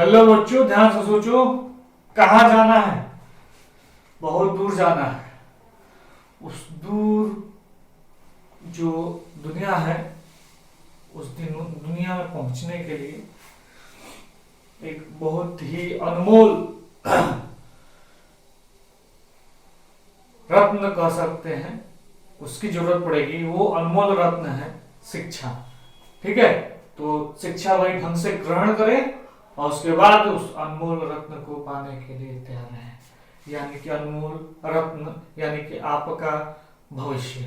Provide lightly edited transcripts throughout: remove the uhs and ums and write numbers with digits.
Hello बच्चों, ध्यान से सोचो। कहाँ जाना है? बहुत दूर जाना है। उस दूर जो दुनिया है, उस दिन दुनिया में पहुंचने के लिए एक बहुत ही अनमोल रत्न कह सकते हैं, उसकी जरूरत पड़ेगी। वो अनमोल रत्न है शिक्षा। ठीक है, तो शिक्षा वही ढंग से ग्रहण करें और उसके बाद उस अनमोल रत्न को पाने के लिए तैयार है। यानी कि अनमोल रत्न यानी कि आपका भविष्य।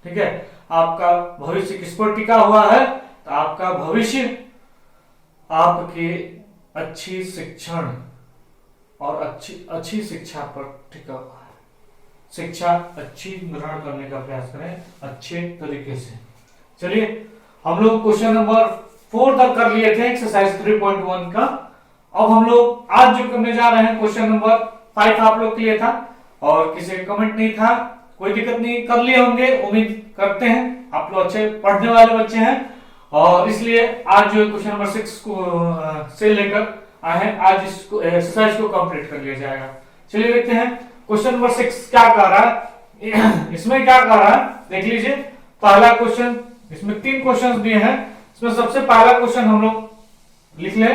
ठीक है, आपका भविष्य किस पर टिका हुआ है? तो आपका भविष्य आपके अच्छी शिक्षण और अच्छी शिक्षा पर टिका हुआ है। शिक्षा अच्छी ग्रहण करने का प्रयास करें अच्छे तरीके से। चलिए, हम लोग क्वेश्चन नंबर 4 तक कर लिए थे एक्सरसाइज 3.1 का। अब हम लोग आज जो करने जा रहे हैं क्वेश्चन नंबर 5 आप लोग के लिए था और किसी का कमेंट नहीं था, कोई दिक्कत नहीं, कर लिए होंगे। उम्मीद करते हैं आप लोग अच्छे पढ़ने वाले बच्चे हैं और इसलिए आज जो क्वेश्चन नंबर 6 को से लेकर आए हैं, आज इसको एक्सरसाइज को कंप्लीट कर लिया जाएगा। चलिए देखते हैं क्वेश्चन नंबर 6 क्या कह रहा है। इसमें क्या कह रहा है देख लीजिए। पहला क्वेश्चन, इसमें 3 क्वेश्चन दिए हैं। इसमें सबसे पहला क्वेश्चन हम लोग लिख ले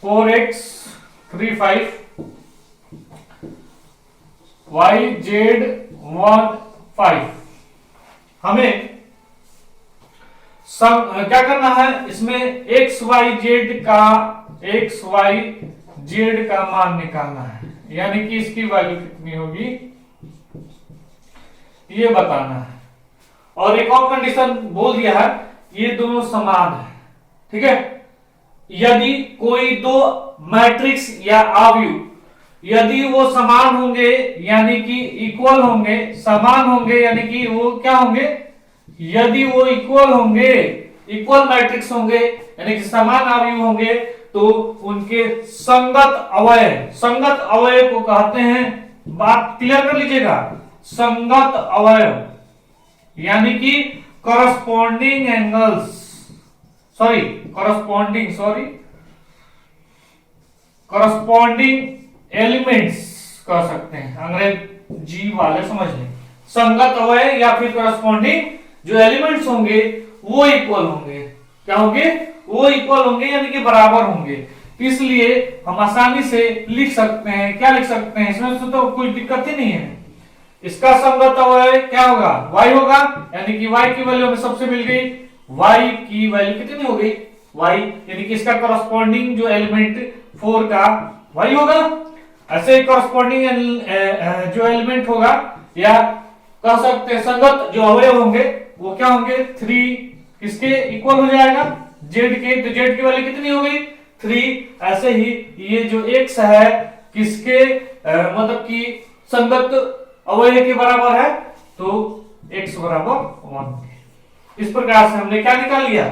4x 35 yz 15। हमें क्या करना है, इसमें xyz का मान निकालना है, यानी कि इसकी वैल्यू कितनी होगी ये बताना है। और एक और कंडीशन बोल दिया है, ये दोनों समान है। ठीक है, यदि कोई दो मैट्रिक्स या अवयव यदि वो समान होंगे यानी कि इक्वल होंगे, समान होंगे यानी कि वो क्या होंगे, यदि वो इक्वल होंगे, इक्वल मैट्रिक्स होंगे यानी कि समान अवयव होंगे, तो उनके संगत अवयव, संगत अवयव को कहते हैं, बात क्लियर कर लीजिएगा, संगत अवयव यानी कि करस्पॉन्डिंग एंगल्स, करस्पॉन्डिंग एलिमेंट्स कह सकते हैं, अंग्रेजी वाले समझ लें। संगत अवयव या फिर करस्पॉन्डिंग जो एलिमेंट्स होंगे वो इक्वल होंगे। क्या होंगे? वो इक्वल होंगे यानी कि बराबर होंगे। इसलिए हम आसानी से लिख सकते हैं, क्या लिख सकते हैं, इसमें तो कोई दिक्कत ही नहीं है। इसका संगत अवयव क्या होगा? y होगा, यानी कि y की वैल्यू हमें सबसे मिल गई। y की वैल्यू कितनी हो गई? y, यानी कि इसका करस्पॉन्डिंग जो एलिमेंट 4 का y होगा। ऐसे ही करस्पॉन्डिंग जो एलिमेंट होगा या कह सकते हैं संगत जो अवयव होंगे वो क्या होंगे? 3 किसके इक्वल हो जाएगा? z के। तो z की वैल्यू कितनी हो गई? 3। ऐसे ही ये जो x है किसके मतलब कि संगत अवयव के बराबर है, तो x बराबर 1। इस प्रकार से हमने क्या निकाल लिया?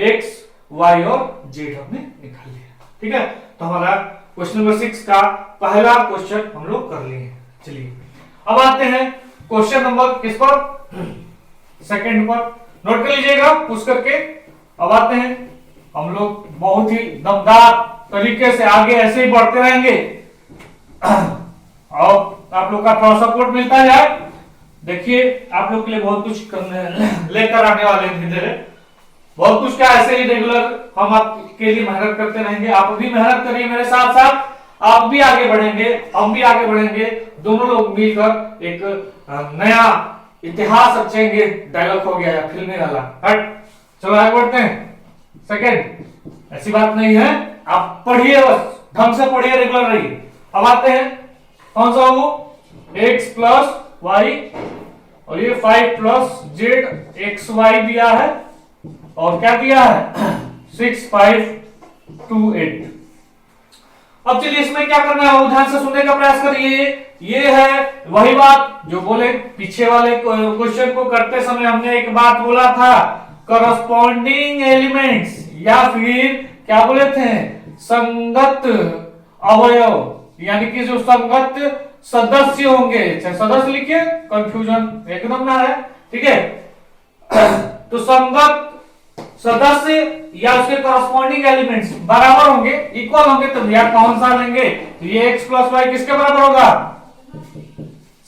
x, y और z हमने निकाल लिया। ठीक है, तो हमारा क्वेश्चन नंबर 6 का पहला क्वेश्चन हम लोग कर लिए। चलिए अब आते हैं क्वेश्चन नंबर किस पर? सेकंड पर। नोट कर लीजिएगा पुश करके। अब आते हैं हम लोग बहुत ही दमदार तरीके से आगे ऐसे ही बढ़ते रहेंगे और आप लोग का थोड़ा सपोर्ट मिलता जाए। देखिए आप लोग के लिए बहुत कुछ लेकर आने वाले हैं धीरे धीरे। बहुत कुछ क्या, ऐसे ही रेगुलर हम आपके लिए मेहनत करते रहेंगे। आप भी मेहनत करिए मेरे साथ साथ, आप भी आगे बढ़ेंगे, हम भी आगे बढ़ेंगे। दोनों लोग मिलकर एक नया इतिहास रचेंगे। डायलॉग हो गया या फिल्मी वाला हट। चलो आगे बढ़ते हैं। सेकंड, ऐसी बात नहीं है, आप पढ़िए, बस ढंग से पढ़िए, रेगुलर रहिए। अब आते हैं कौन सा वो x प्लस वाई और ये 5 प्लस जेड एक्स वाई दिया है और क्या दिया है 6 5 2 8। अब चलिए इसमें क्या करना है, ध्यान से सुनने का प्रयास करिए। ये है वही बात जो बोले पीछे वाले क्वेश्चन को करते समय हमने एक बात बोला था, करस्पॉन्डिंग एलिमेंट्स या फिर क्या बोले थे, संगत अवयव यानी कि जो संगत सदस्य होंगे, सदस्य लिखिए, कंफ्यूजन एकदम ना है। ठीक है, तो संगत सदस्य या उसके कॉरस्पॉन्डिंग एलिमेंट्स बराबर होंगे, इक्वल होंगे, तो भैया कौन सा लेंगे? ये x प्लस वाई किसके बराबर होगा?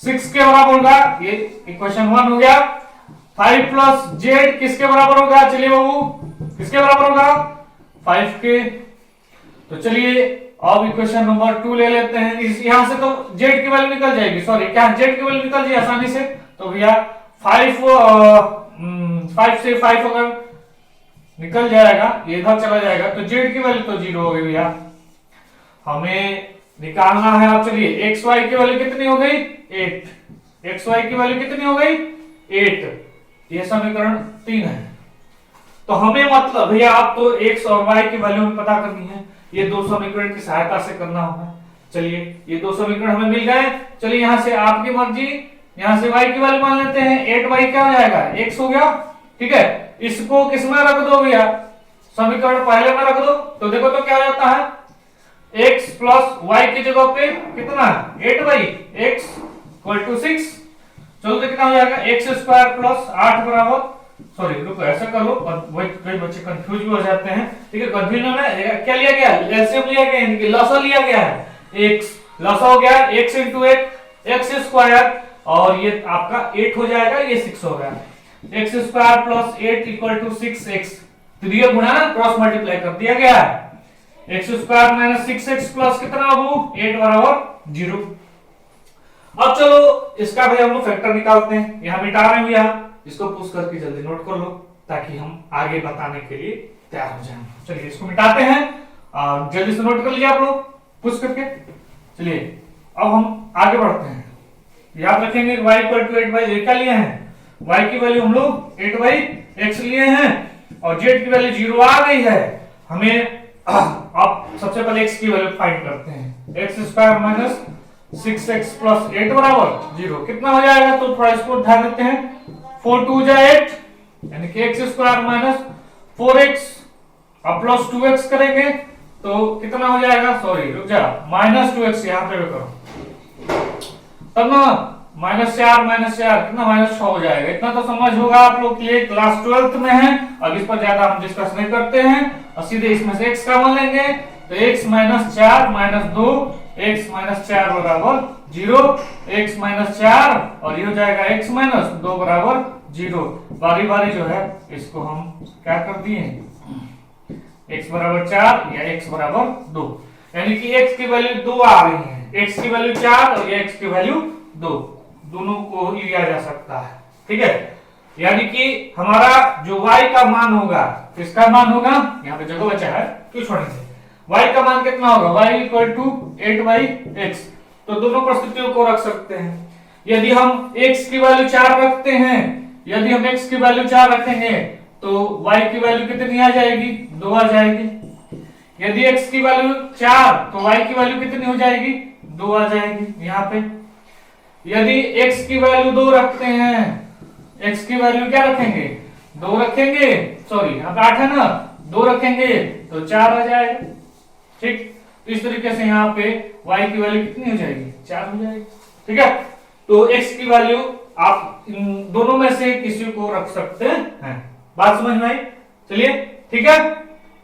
6 के बराबर होगा। ये इक्वेशन 1 हो गया। 5 प्लस जेड किसके बराबर होगा? चलिए बाबू, किसके बराबर होगा? 5 के। तो चलिए अब इक्वेशन नंबर 2 ले लेते हैं। इस यहां से तो जेड की वैल्यू निकल जाएगी, सॉरी क्या जेड की वैल्यू निकल जाएगी आसानी से। तो भैया 5 से 5 अगर निकल जाएगा, ये इधर चला जाएगा, तो जेड की वैल्यू तो 0 हो गई भैया। हमें निकालना है, अब चलिए एक्स वाई की वैल्यू कितनी हो गई? 8। एक्स वाई की वैल्यू कितनी हो गई? 8। ये समीकरण 3 है। तो हमें मतलब भैया आप तो एक्स और वाई की वैल्यू हमें पता करनी है, ये दो समीकरण की सहायता से करना होगा। चलिए ये दो समीकरण हमें मिल गए। चलिए यहां से आपकी मर्जी, यहां से y की वैल्यू मान लेते हैं। 8y क्या हो जाएगा? x हो गया, ठीक है। इसको किसमें रख दो भैया? समीकरण पहले में रख दो, तो देखो तो क्या हो जाता है? x प्लस y की जगह पे कितना? 8y, x equal to 6। चलो कितना हो जाएगा? x स्क्वायर प्लस 8 बराबर, सॉरी रुको ऐसा कर लो, कई बच्चे कंफ्यूज भी हो जाते हैं, ठीक है। कंफ्यूजन में क्या लिया गया? एलसीएम लिया गया, यानी कि लसा लिया गया है। x लसा हो गया x इंटू 8 x स्क्वायर, और ये आपका 8 हो जाएगा, ये 6 हो गया। x square plus 8 equal to 6x, त्रिय गुणा क्रॉस मल्टीप्लाई कर दिया गया है। x square minus 6x plus कितना बाबू? 8 बराबर 0। अब चलो इसका भी हम लोग फैक्टर निकालते हैं। यहां मिटा रहे हैं भैया, इसको पुश करके जल्दी नोट कर लो ताकि हम आगे बताने के लिए तैयार हो जाएं। चलिए इसको मिटाते हैं, जल्दी से नोट कर लीजिए आप लोग पुश करके। चलिए अब हम आगे बढ़ते हैं। याद रखेंगे y इक्वल टू 8/, क्या लिए हैं? y की वैल्यू हम लोग 8/x लिए हैं, और z की वैल्यू 0 आ गई है। हमें अब सबसे पहले x की वैल्यू फाइंड करते हैं। x square minus 6x plus 8 बराबर 0 कितना हो जाएगा? तो थोड़ा इसको ध्यान देते हैं। 4 2 जा 8, यानी कि x स्क्वायर माइनस 4x अब प्लस 2x करेंगे तो कितना हो जाएगा? सॉरी रुक जा, माइनस 2x यहां पे करो, तब ना -4 कितना? -6 हो जाएगा। इतना तो समझ होगा आप लोग के लिए, क्लास 12th में है। अब इस पर ज्यादा हम डिस्कस नहीं करते हैं, और सीधे इसमें से x का मान लेंगे। तो x -4 -2, x -4 बराबर 0, x -4 और ये हो जाएगा x -2 बराबर 0। बारी बारी जो है इसको हम क्या कर दिए, x बराबर 4 या x बराबर 2, यानी कि x की वैल्यू 2 आ रही है। x की वैल्यू 4 और ये x की वैल्यू 2, दोनों को लिया जा सकता है, ठीक है। यानी कि हमारा जो y का मान होगा, किसका मान होगा? यहाँ पे जगह बचा है, क्यों छोड़ेंगे? y का मान कितना होगा? y equal to 8/x। तो दोनों परिस्थितियों को रख सकते हैं। यदि हम x की वैल्यू 4 रखते हैं, यदि हम x की वैल्यू 4 रखेंगे तो y की वैल्यू कितनी आ जाएगी? 2 आ जाएगी। यदि x की वैल्यू 4 तो y की वैल्यू कितनी हो जाएगी? 2 आ जाएगी यहाँ पे। यदि x की वैल्यू 2 रखते हैं, x की वैल्यू क्या रखेंगे? 2 रखेंगे, सॉरी यहाँ पे 8 है ना, 2 रखेंगे तो 4 आ जाएगा, ठीक। तो इस तरीके से यहाँ पे y की वैल्यू कितनी हो जाएगी? 4 हो जाएगी, ठीक है। तो x की वैल्यू आप इन दोनों में से किसी को रख सकते हैं। बात समझ में आई? चलिए ठीक है।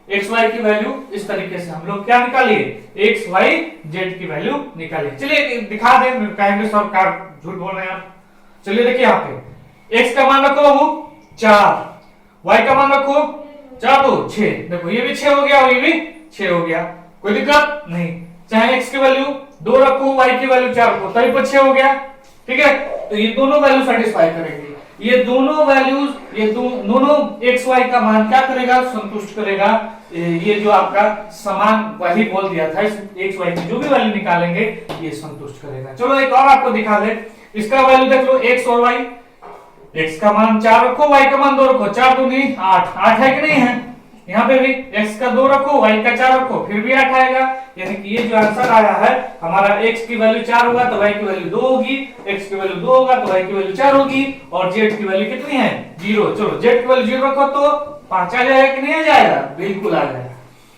एक्स वाई की वैल्यू इस तरीके से हम लोग क्या निकालिए? एक्स वाई जेड की वैल्यू निकालिए। चलिए दिखा दें, कहेंगे सर क्या झूठ बोल रहे हैं आप। चलिए देखिए यहाँ पे एक्स का मान रखो बाबू 4, वाई का मान रखो 4 2 6, देखो ये भी 6 हो गया और ये भी 6 हो गया, कोई दिक्कत नहीं। चाहे एक्स की वैल्यू 2 रखो, वाई की वैल्यू 4 रखो, तभी पर 6 हो गया, ठीक है। तो ये दोनों वैल्यू सेटिस्फाई करेंगे। ये दोनों वैल्यूज, ये दोनों एक्स वाई का मान क्या करेगा? संतुष्ट करेगा। ये जो आपका समान वही बोल दिया था, इस एक्स वाई की जो भी वैल्यू निकालेंगे ये संतुष्ट करेगा। चलो एक और आपको दिखा दे, इसका वैल्यू देख लो एक्स और वाई। एक्स का मान 4 रखो, वाई का मान 2 रखो, 4 2 नहीं 8, 8 है कि नहीं है? यहाँ पे भी x का 2 रखो, y का 4 रखो, फिर भी 8 आएगा। यानी कि ये जो आंसर आया है हमारा x की वैल्यू 4 होगा तो y की वैल्यू 2 होगी, x की वैल्यू 2 होगा तो y की वैल्यू 4 होगी, और z की वैल्यू कितनी है? 0। चलो z की वैल्यू 0 रखो तो 5 आ जाएगा कि नहीं आ जाएगा? बिल्कुल आ जाएगा।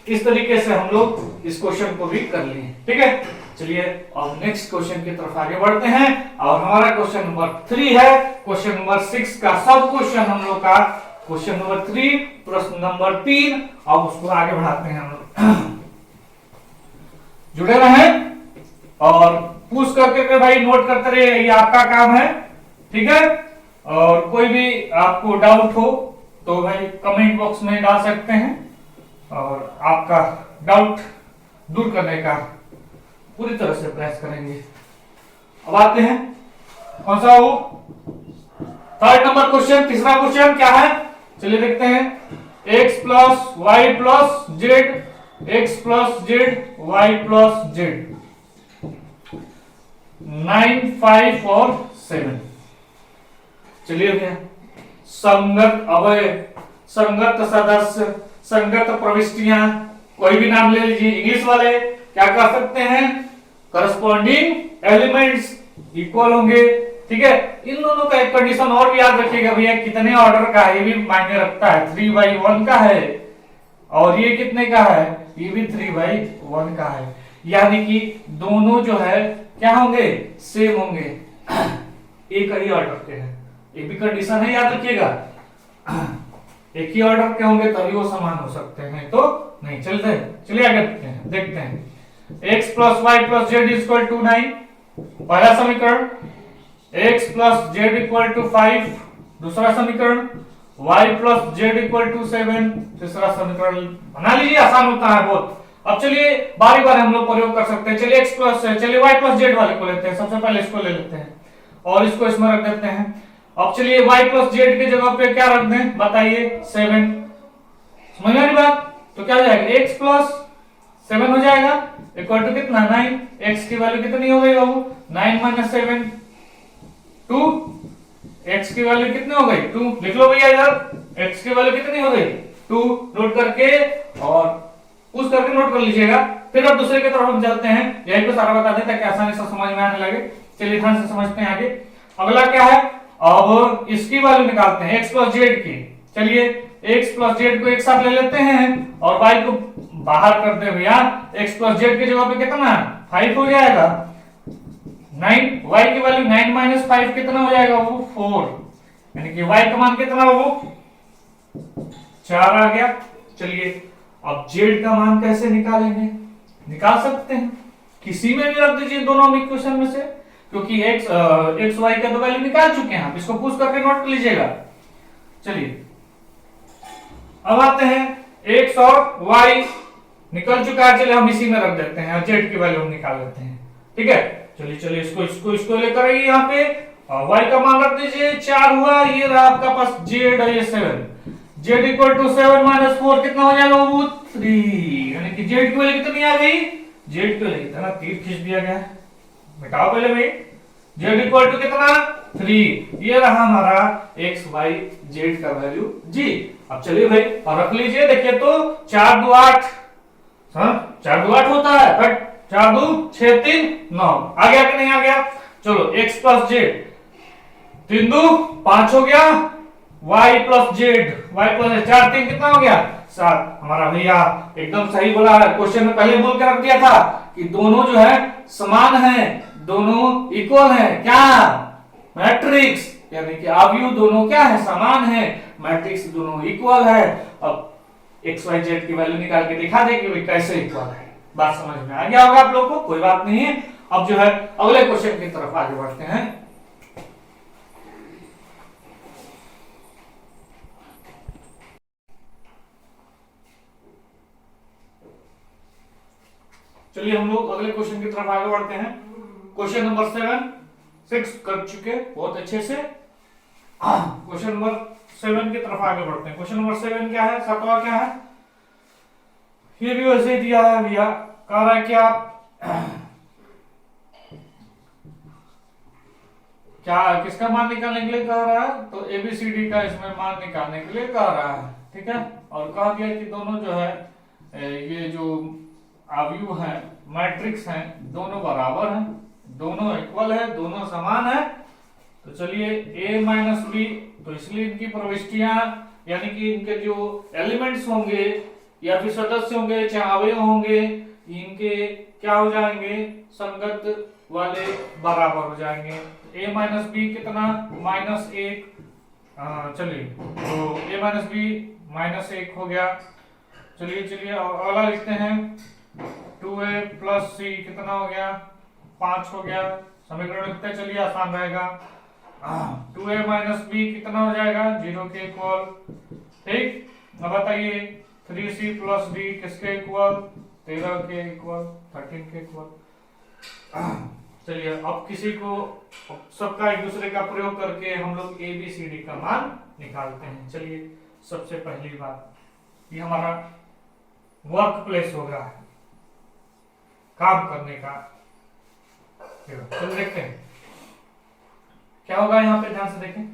इस तरीके से हम लोग इस क्वेश्चन को भी कर लिए, ठीक है। चलिए अब नेक्स्ट क्वेश्चन की तरफ आगे बढ़ते हैं, और हमारा क्वेश्चन नंबर 3 है। क्वेश्चन नंबर 6 का सब क्वेश्चन हम लोग का क्वेश्चन नंबर 3, प्रश्न नंबर 3। अब उसको आगे बढ़ाते हैं हम लोग। जुड़े रहें और पूछ करके भाई नोट करते रहिए, ये आपका काम है, ठीक है। और कोई भी आपको डाउट हो तो भाई कमेंट बॉक्स में डाल सकते हैं और आपका डाउट दूर करने का पूरी तरह से प्रयास करेंगे। अब आते हैं कौन सा हो, थर्ड नंबर क्वेश्चन, तीसरा क्वेश्चन क्या है चलिए देखते हैं। x plus Y plus Z, X plus Z Y plus Z, 9, 5 और 7। चलिए भैया, संगत अवयव, संगत सदस्य, संगत प्रविष्टियां, कोई भी नाम ले लीजिए। इंग्लिश वाले क्या कर सकते हैं, करस्पॉन्डिंग एलिमेंट्स इक्वल होंगे, ठीक है। इन दोनों का एक कंडीशन और भी याद रखिएगा भैया, कितने ऑर्डर का है ये भी मायने रखता है। 3/1 का है और ये कितने का है, ये भी 3/1 का है, यानी कि दोनों जो है क्या होंगे, सेम होंगे, एक ही ऑर्डर के हैं। ये भी कंडीशन है, याद रखिएगा। एक ही ऑर्डर के होंगे तभी वो समान हो सकते हैं, तो नहीं। चलिए आगे देखते हैं। x plus Y plus Z equal to 9, पहला समीकरण। x plus Z equal to 5, दूसरा समीकरण। y plus Z equal to 7, तीसरा समीकरण। बना लीजिए, आसान होता है बहुत। अब चलिए बारी बारी हम लोग प्रयोग कर सकते हैं। चलिए चलिए y प्लस जेड वाले को लेते हैं, सबसे पहले इसको ले लेते हैं और इसको इसमें रख देते हैं। अब चलिए y प्लस जेड की जगह पे क्या रख दें बताइए, 7। समझ में आ रही बात, तो क्या हो जाएगा, x प्लस 7 हो जाएगा इक्वल टू कितना, 9। x की वैल्यू कितनी हो गई बाबू, 9 माइनस 7, 2। x की वैल्यू कितनी हो गई, 2। लिख लो भैया इधर, x की वैल्यू कितनी हो गई, 2। नोट करके और पूछ करके नोट कर लीजिएगा। फिर अब दूसरे की तरफ हम चलते हैं, यही को सारा बता दें ताकि आसानी से समझ में आने लगे। चलिए ध्यान से समझते हैं आगे। अगला क्या है, अब इसकी वैल्यू निकालते हैं, x प्लस जेड की। चलिए x प्लस जेड को एक साथ ले लेते हैं और y को बाहर कर दे भैया। x प्लस जेड की जगह पे कितना, 5 हो जाएगा। 9, y की वैल्यू 9 माइनस 5 कितना हो जाएगा, वो 4, यानी कि y का मान कितना हो, वो 4 आ गया। चलिए अब z का मान कैसे निकालेंगे, निकाल सकते हैं, किसी में भी रख दीजिए दोनों इक्वेशन में से, क्योंकि x y का तो वैल्यू निकाल चुके हैं, आप इसको पुश करके नोट कर लीजिएगा। चलिए अब आते हैं, x और y निकल चुका है, चलिए हम इसी में रख देते हैं और z की वैल्यू हम निकाल लेते हैं, ठीक है। चलिए इसको लेकर आइए यहाँ पे, y का मान रख दीजिए, 4 हुआ, ये रहा आपका पास z और ये 7। z इक्वल टू 7 माइनस 4 कितना हो जाएगा, वो 3, यानी कि z की वैल्यू कितनी आ गई, z की वैल्यू इतना तीर खींच दिया गया, मिटाओ पहले भाई। z इक्वल टू कितना, 3, ये रहा हमारा x y z का वैल्यू जी। अब चलिए भाई और रख लीजिए, देखिए तो 4 2 8, 4 2 8 होता है, बट 4 2 6 3 9 आ गया कि नहीं आ गया। चलो x प्लस जेड, 3 2 5 हो गया, y plus Z, y plus 4 3 कितना हो गया, 7। हमारा भैया एकदम सही बोला है, क्वेश्चन में पहले बोल के रख दिया था कि दोनों जो है समान है, दोनों इक्वल है, क्या मैट्रिक्स, यानी कि अवयव दोनों क्या है, समान है, मैट्रिक्स दोनों इक्वल है। अब एक्स वाई जेड की वैल्यू निकाल के दिखा दे कि कैसे इक्वल है। बात समझ में आ गया होगा आप लोग को, कोई बात नहीं है। अब जो है अगले क्वेश्चन की तरफ आगे बढ़ते हैं। चलिए हम लोग अगले क्वेश्चन की तरफ आगे बढ़ते हैं। क्वेश्चन नंबर 6 कर चुके बहुत अच्छे से। क्वेश्चन नंबर 7 की तरफ आगे बढ़ते हैं। क्वेश्चन नंबर 7 क्या है, 7वां क्या है, ये भी वैसे ही दिया है भैया। कह रहा है कि आप क्या किसका मान निकालने के लिए कह रहा है, तो एबीसीडी का इसमें मान निकालने के लिए कह रहा है, ठीक है। और कहा गया कि दोनों जो है ये जो अवयव है मैट्रिक्स हैं दोनों बराबर हैं, दोनों इक्वल है, दोनों समान है। तो चलिए a माइनस बी, तो इसलिए इनकी प्रविष्टियां यानी कि इनके जो एलिमेंट्स होंगे या फिर सदस्य होंगे चाहे अवयव होंगे, इनके क्या हो जाएंगे, संगत वाले बराबर हो जाएंगे। a माइनस बी कितना, -1, चलिए तो a माइनस बी माइनस 1 हो गया। चलिए और अगला लिखते हैं 2a प्लस सी कितना हो गया 5 हो गया। समीकरण लिखते हैं, चलिए आसान रहेगा। 2a माइनस बी कितना हो जाएगा 0 के इक्वल। ठीक, अब बताइए 3c प्लस डी किसके इक्वल 13 के इक्वल 13 के इक्वल। चलिए अब किसी को सबका एक दूसरे का प्रयोग करके हम लोग ए बी सी डी का मान निकालते हैं। चलिए सबसे पहली बात, ये हमारा वर्क प्लेस होगा, काम करने का। चलिए देखते हैं क्या होगा यहाँ पे, ध्यान से देखें।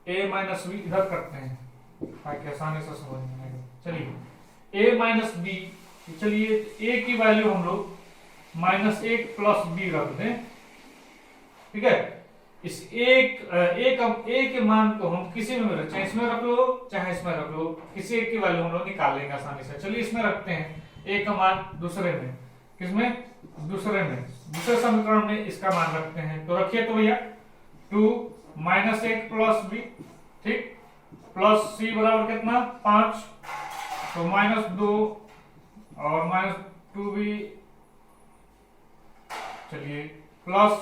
a माइनस बी इधर करते हैं ताकि आसानी से समझ में आएगा। चलिए a माइनस बी, चलिए a की वैल्यू हम लोग -1 प्लस बी रख दें। ठीक है, इस a के मान को हम किसी में रख, चाहे इसमें रख लो चाहे इसमें रख लो, किसी एक की वैल्यू हम लोग निकाल लेंगे आसानी से। चलिए इसमें रखते हैं a का मान दूसरे में, किसमें दूसरे समीकरण में इसका मान रखते हैं। तो रखिए तो भैया 2 -1 प्लस बी, ठीक, प्लस सी बराबर कितना 5, तो -2 और -2b, चलिए प्लस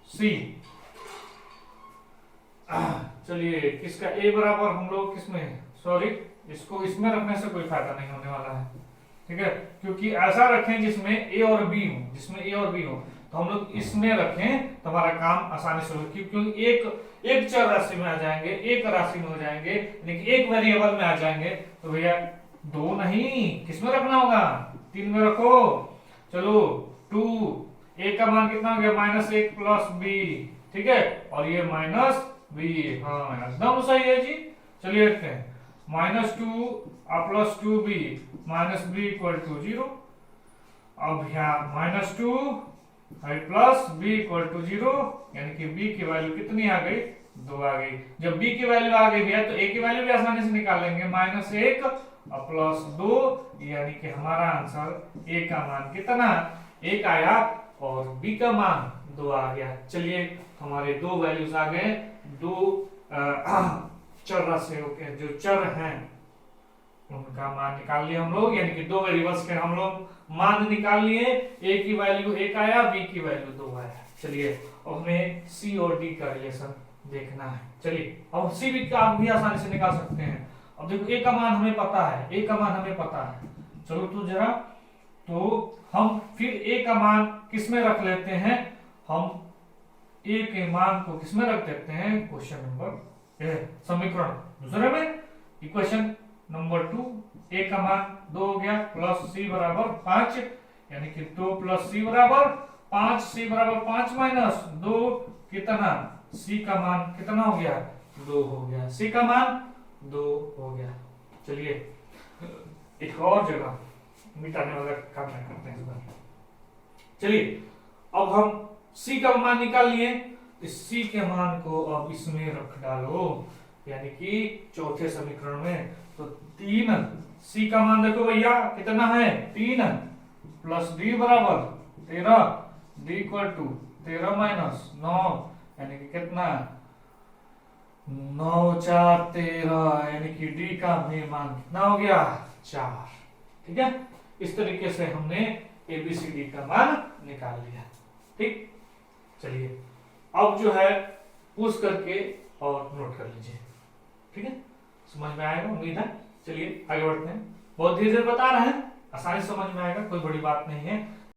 सी। चलिए किसका a बराबर हम लोग किसमें, सॉरी इसको इसमें रखने से कोई फायदा नहीं होने वाला है। ठीक है, क्योंकि ऐसा रखें जिसमें a और b हो, तो हम लोग इसमें रखें तो हमारा काम आसानी से होगा। क्योंकि एक चर राशि में आ जाएंगे, एक राशि में हो जाएंगे, यानी कि एक वेरिएबल में आ जाएंगे, तो भैया 2 नहीं, किसमें रखना होगा 3 में रखो। चलो 2 a का मान कितना हो गया -1 प्लस b, ठीक है, और ये माइनस b, हाँ एकदम सही है जी। चलिए देखते हैं -2 plus 2b -b equal to 0। अब यहाँ -2 प्लस b इक्वल टू 0, यानी कि b की वैल्यू कितनी आ गई 2 आ गई। जब b की वैल्यू आ गई भैया तो a की वैल्यू भी आसानी से निकाल लेंगे, -1 और प्लस 2, यानी कि हमारा आंसर a का मान कितना 1 आया और b का मान 2 आ गया। चलिए हमारे दो वैल्यूज आ गए, दो चर राशियों के जो चर हैं उनका मान निकाल लिया हम लोग, यानी कि दो वेरिएबल्स के हम लोग मान निकाल लिए। a की वैल्यू 1 आया, b की वैल्यू 2 आया। चलिए अब हमें c और d का रिलेशन देखना है। चलिए अब c भी का आप भी आसानी से निकाल सकते हैं। अब देखो a का मान हमें पता है, a का मान हमें पता है। चलो तो जरा, तो हम फिर a का मान किसमें रख लेते हैं, हम a के मान को किसमें रख देते हैं, क्वेश्चन नंबर समीकरण दूसरे में, इक्वेशन नंबर 2, a का मान 2 हो गया प्लस c बराबर 5, यानी कि 2 प्लस c बराबर 5, c बराबर 5 माइनस 2 कितना, c का मान कितना हो गया 2 हो गया, c का मान 2 हो गया। चलिए एक और जगह मिटाने वाला काम करते हैं इस बार। चलिए अब हम c का मान निकाल लिए, इस c के मान को अब इसमें रख डालो, यानी कि चौथे समीकरण में। तो 3 c का मान देखो भैया कितना है 3 प्लस d बराबर 13, d इक्वल टू 13 माइनस 9, यानी कि कितना 9 4 13, यानी कि d का भी मान कितना हो गया 4। ठीक है, इस तरीके से हमने ABCD का मान निकाल लिया। ठीक, चलिए अब जो है पूछ करके और नोट कर लीजिए। ठीक है, समझ में आएगा उम्मीद है। चलिए आगे बढ़ते हैं, बहुत धीरे धीरे बता रहे हैं, आसानी से समझ में आएगा, कोई बड़ी बात नहीं है।